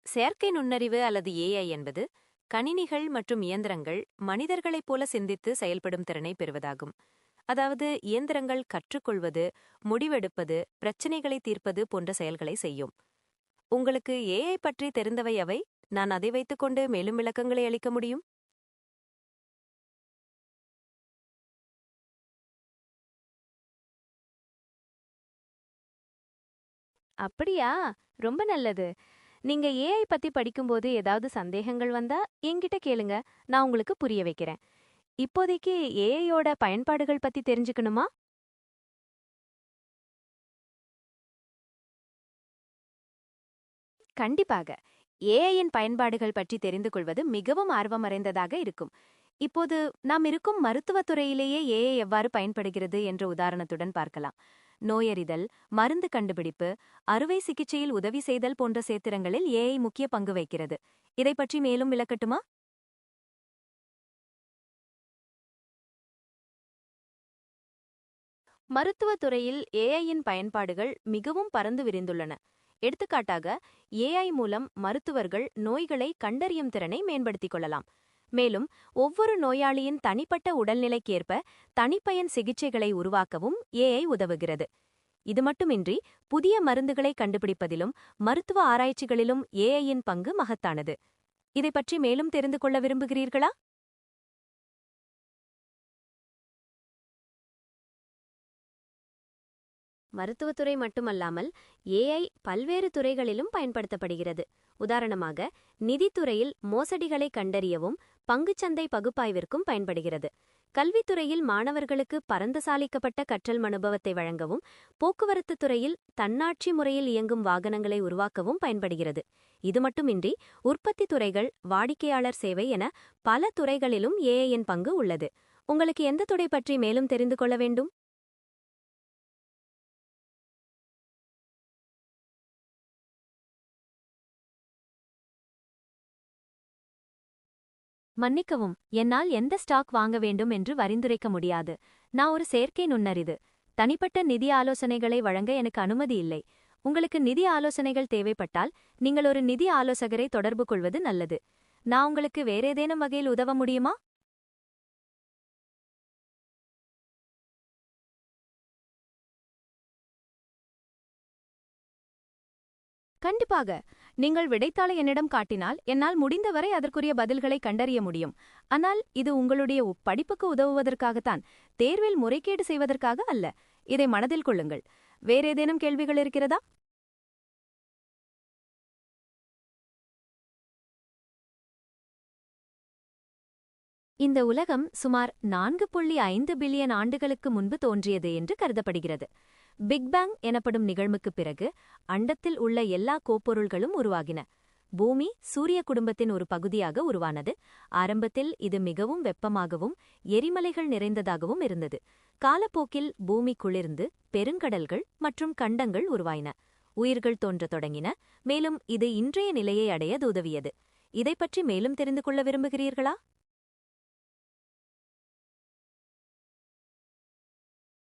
செயற்கை நுண்ணறிவு அல்லது ஏஐ என்பது கணினிகள் மற்றும் இயந்திரங்கள் மனிதர்களைப் போல சிந்தித்து செயல்படும் திறனை பெறுவதாகும். அதாவது இயந்திரங்கள் கற்றுக்கொள்வது, முடிவெடுப்பது, பிரச்சினைகளை தீர்ப்பது போன்ற செயல்களை செய்யும். உங்களுக்கு ஏஐ பற்றி தெரிந்தவை எவை? நான் அதை வைத்துக்கொண்டு மேலும் விளக்கங்களை அளிக்க முடியும். அப்படியா? ரொம்ப நல்லது. நீங்க ஏஐ பத்தி படிக்கும்போது ஏதாவது சந்தேகங்கள் வந்தா என்கிட்ட கேளுங்க. நான் உங்களுக்கு புரிய வைக்கிறேன். இப்போதைக்கு ஏஐயோட பயன்பாடுகள் பத்தி தெரிஞ்சுக்கணுமா? கண்டிப்பாக. ஏஐயின் பயன்பாடுகள் பற்றி தெரிந்து கொள்வது மிகவும் ஆர்வமறைந்ததாக இருக்கும். இப்போது நாம் இருக்கும் மருத்துவத் துறையிலேயே ஏஐ எவ்வாறு பயன்படுகிறது என்ற உதாரணத்துடன் பார்க்கலாம். நோயறிதல், மருந்து கண்டுபிடிப்பு, அறுவை சிகிச்சையில் உதவி செய்தல் போன்ற சேத்திரங்களில் ஏஐ முக்கிய பங்கு வகிக்கிறது. இதை பற்றி மேலும் விளக்கட்டுமா? மருத்துவத் துறையில் ஏஐயின் பயன்பாடுகள் மிகவும் பரந்து விரிந்துள்ளன. எடுத்துக்காட்டாக, ஏஐ மூலம் மருத்துவர்கள் நோய்களை கண்டறியும் திறனை மேம்படுத்திக் கொள்ளலாம். மேலும் ஒவ்வொரு நோயாளியின் தனிப்பட்ட உடல்நிலைக்கேற்ப தனிப்பயன் சிகிச்சைகளை உருவாக்கவும் ஏஐ உதவுகிறது. இது மட்டுமின்றி புதிய மருந்துகளை கண்டுபிடிப்பதிலும் மருத்துவ ஆராய்ச்சிகளிலும் ஏஐயின் பங்கு மகத்தானது. இதை பற்றி மேலும் தெரிந்து கொள்ள விரும்புகிறீர்களா? மருத்துவத்துறை மட்டுமல்லாமல் ஏஐ பல்வேறு துறைகளிலும் பயன்படுத்தப்படுகிறது. உதாரணமாக, நிதித்துறையில் மோசடிகளை கண்டறியவும் பங்குச்சந்தை பகுப்பாய்விற்கும் பயன்படுகிறது. கல்வித்துறையில் மாணவர்களுக்கு பரந்தசாலிக்கப்பட்ட கற்றல் அனுபவத்தை வழங்கவும், போக்குவரத்து துறையில் தன்னாட்சி முறையில் இயங்கும் வாகனங்களை உருவாக்கவும் பயன்படுகிறது. இது மட்டுமின்றி உற்பத்தி துறைகள், வாடிக்கையாளர் சேவை என பல துறைகளிலும் ஏஐயின் பங்கு உள்ளது. உங்களுக்கு எந்த துறை பற்றி மேலும் தெரிந்து கொள்ள வேண்டும்? மன்னிக்கவும், என்னால் எந்த ஸ்டாக் வாங்க வேண்டும் என்று பரிந்துரைக்க முடியாது. நான் ஒரு செயற்கை நுண்ணறிவு. தனிப்பட்ட நிதி ஆலோசனைகளை வழங்க எனக்கு அனுமதி இல்லை. உங்களுக்கு நிதி ஆலோசனைகள் தேவைப்பட்டால் நீங்கள் ஒரு நிதி ஆலோசகரை தொடர்பு கொள்வது நல்லது. நான் உங்களுக்கு வேறேதேனும் வகையில் உதவ முடியுமா? கண்டிப்பாக. நீங்கள் விடைத்தாளை என்னிடம் காட்டினால் என்னால் முடிந்தவரை அதற்குரிய பதில்களை கண்டறிய முடியும். ஆனால் இது உங்களுடைய படிப்புக்கு உதவுவதற்காகத்தான், தேர்வில் முறைகேடு செய்வதற்காக அல்ல. இதை மனதில் கொள்ளுங்கள். வேறேதேனும் கேள்விகள் இருக்கிறதா? இந்த உலகம் சுமார் 4.5 பில்லியன் ஆண்டுகளுக்கு முன்பு தோன்றியது என்று கருதப்படுகிறது. பிக் பேங் எனப்படும் நிகழ்வுக்குப் பிறகு அண்டத்தில் உள்ள எல்லா கோப்பொருள்களும் உருவாகின. பூமி சூரிய குடும்பத்தின் ஒரு பகுதியாக உருவானது. ஆரம்பத்தில் இது மிகவும் வெப்பமாகவும் எரிமலைகள் நிறைந்ததாகவும் இருந்தது. காலப்போக்கில் பூமி குளிர்ந்து பெருங்கடல்கள் மற்றும் கண்டங்கள் உருவாயின. உயிர்கள் தோன்றத் தொடங்கின. மேலும் இது இன்றைய நிலையை அடைய உதவியது. இதைப்பற்றி மேலும் தெரிந்து கொள்ள விரும்புகிறீர்களா?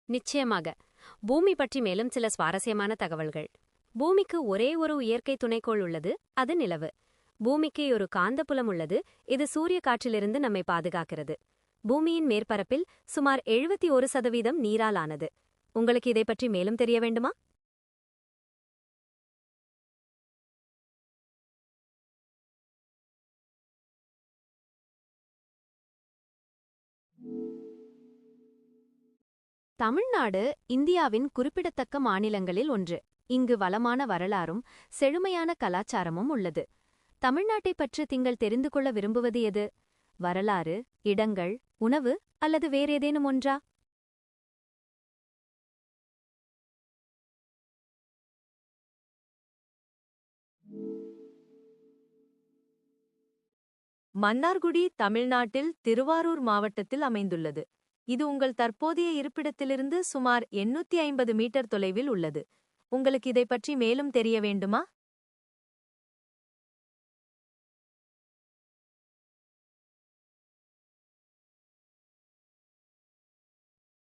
நிச்சயமாக. பூமி பற்றி மேலும் சில சுவாரஸ்யமான தகவல்கள். பூமிக்கு ஒரே ஒரு இயற்கை துணைக்கோள் உள்ளது, அது நிலவு. பூமிக்கு ஒரு காந்தப்புலம் உள்ளது, இது சூரிய காற்றிலிருந்து நம்மை பாதுகாக்கிறது. பூமியின் மேற்பரப்பில் சுமார் 71% நீரால் ஆனது. உங்களுக்கு இதை பற்றி மேலும் தெரிய வேண்டுமா? தமிழ்நாடு இந்தியாவின் குறிப்பிடத்தக்க மாநிலங்களில் ஒன்று. இங்கு வளமான வரலாறும் செழுமையான கலாச்சாரமும் உள்ளது. தமிழ்நாட்டை பற்றி நீங்கள் தெரிந்து கொள்ள விரும்புவது எது? வரலாறு, இடங்கள், உணவு அல்லது வேறேதேனும் ஒன்றா? மன்னார்குடி தமிழ்நாட்டில் திருவாரூர் மாவட்டத்தில் அமைந்துள்ளது. இது உங்கள் தற்போதைய இருப்பிடத்திலிருந்து சுமார் 850 மீட்டர் தொலைவில் உள்ளது. உங்களுக்கு இதை பற்றி மேலும் தெரிய வேண்டுமா?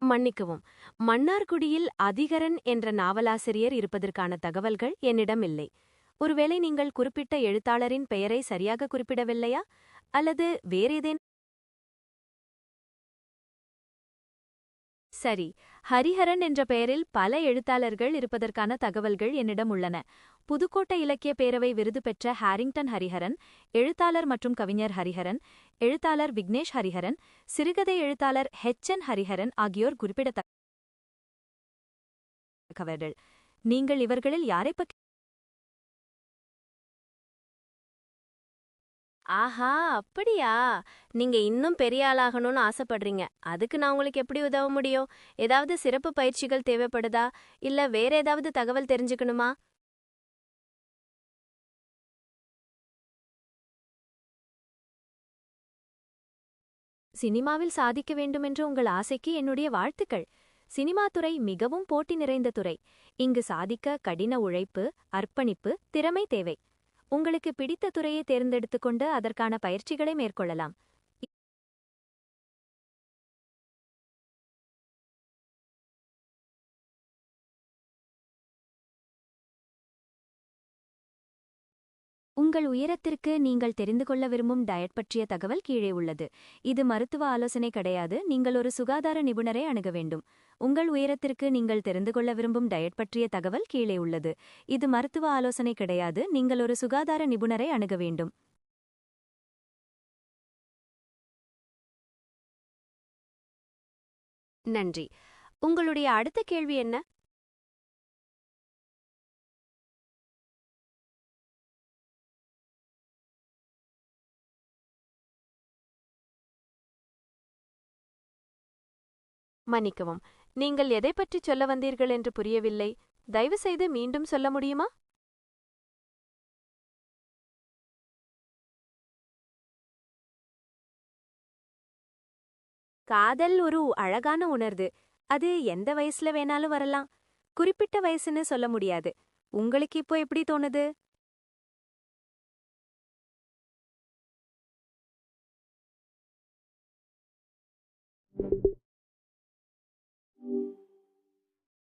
மன்னிக்கவும், மன்னார்குடியில் அதிகரன் என்ற நாவலாசிரியர் இருப்பதற்கான தகவல்கள் என்னிடம் இல்லை. ஒருவேளை நீங்கள் குறிப்பிட்ட எழுத்தாளரின் பெயரை சரியாக குறிப்பிடவில்லையா அல்லது வேறேதேனும்? சரி, ஹரிஹரன் என்ற பெயரில் பல எழுத்தாளர்கள் இருப்பதற்கான தகவல்கள் என்னிடம் உள்ளன. புதுக்கோட்டை இலக்கிய பேரவை விருது பெற்ற ஹாரிங்டன் ஹரிஹரன், எழுத்தாளர் மற்றும் கவிஞர் ஹரிஹரன், எழுத்தாளர் விக்னேஷ் ஹரிஹரன், சிறுகதை எழுத்தாளர் என் ஹரிஹரன் ஆகியோர் குறிப்பிடத்தக்கவர்கள். நீங்கள் இவர்களில் யாரைப் பற்றி? ஆஹா, அப்படியா? நீங்க இன்னும் பெரிய ஆளாகணும்னு ஆசைப்படுறீங்க. அதுக்கு நான் உங்களுக்கு எப்படி உதவ முடியும்? ஏதாவது சிறப்பு பயிற்சிகள் தேவைப்படுதா? இல்ல வேற ஏதாவது தகவல் தெரிஞ்சுக்கணுமா? சினிமாவில் சாதிக்க வேண்டுமென்ற உங்கள் ஆசைக்கு என்னுடைய வாழ்த்துக்கள். சினிமா துறை மிகவும் போட்டி நிறைந்த துறை. இங்கு சாதிக்க கடின உழைப்பு, அர்ப்பணிப்பு, திறமை தேவை. உங்களுக்கு பிடித்த துறையை தேர்ந்தெடுத்துக்கொண்டு அதற்கான பயிற்சிகளை மேற்கொள்ளலாம். உங்கள் உயரத்திற்கு நீங்கள் தெரிந்து கொள்ள விரும்பும் டயட் பற்றிய தகவல் கீழே உள்ளது. இது மருத்துவ ஆலோசனை கிடையாது. நீங்கள் ஒரு சுகாதார நிபுணரை அணுக வேண்டும். உங்கள் உயரத்திற்கு நீங்கள் தெரிந்து கொள்ள விரும்பும் டயட் பற்றிய தகவல் கீழே உள்ளது. இது மருத்துவ ஆலோசனை கிடையாது. நீங்கள் ஒரு சுகாதார நிபுணரை அணுக வேண்டும். நன்றி. உங்களுடைய அடுத்த கேள்வி என்ன? மன்னிக்கவும், நீங்கள் எதைப் பற்றி சொல்ல வந்தீர்கள் என்று புரியவில்லை. தயவுசெய்து மீண்டும் சொல்ல முடியுமா? காதல் ஒரு அழகான உணர்வு. அது எந்த வயசுல வேணாலும் வரலாம். குறிப்பிட்ட வயசுன்னு சொல்ல முடியாது. உங்களுக்கு இப்போ எப்படி தோணுது?